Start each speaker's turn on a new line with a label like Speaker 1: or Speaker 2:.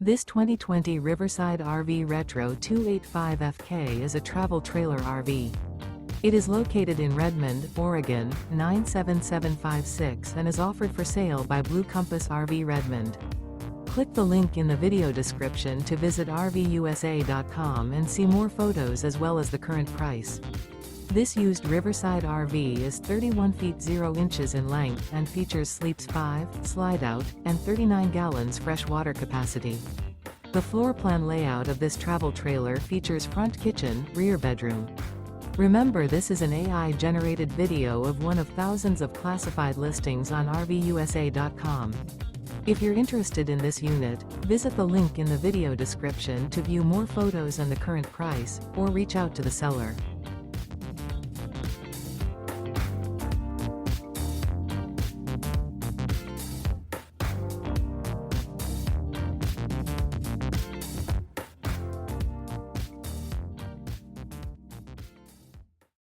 Speaker 1: This 2020 Riverside RV Retro 285FK is a travel trailer RV. It is located in Redmond, Oregon, 97756 and is offered for sale by Blue Compass RV Redmond. Click the link in the video description to visit RVUSA.com and see more photos as well as the current price. This used Riverside RV is 31 feet 0 inches in length and features sleeps 5, slide-out, and 39 gallons fresh water capacity. The floor plan layout of this travel trailer features front kitchen, rear bedroom. Remember, this is an AI-generated video of one of thousands of classified listings on RVUSA.com. If you're interested in this unit, visit the link in the video description to view more photos and the current price, or reach out to the seller.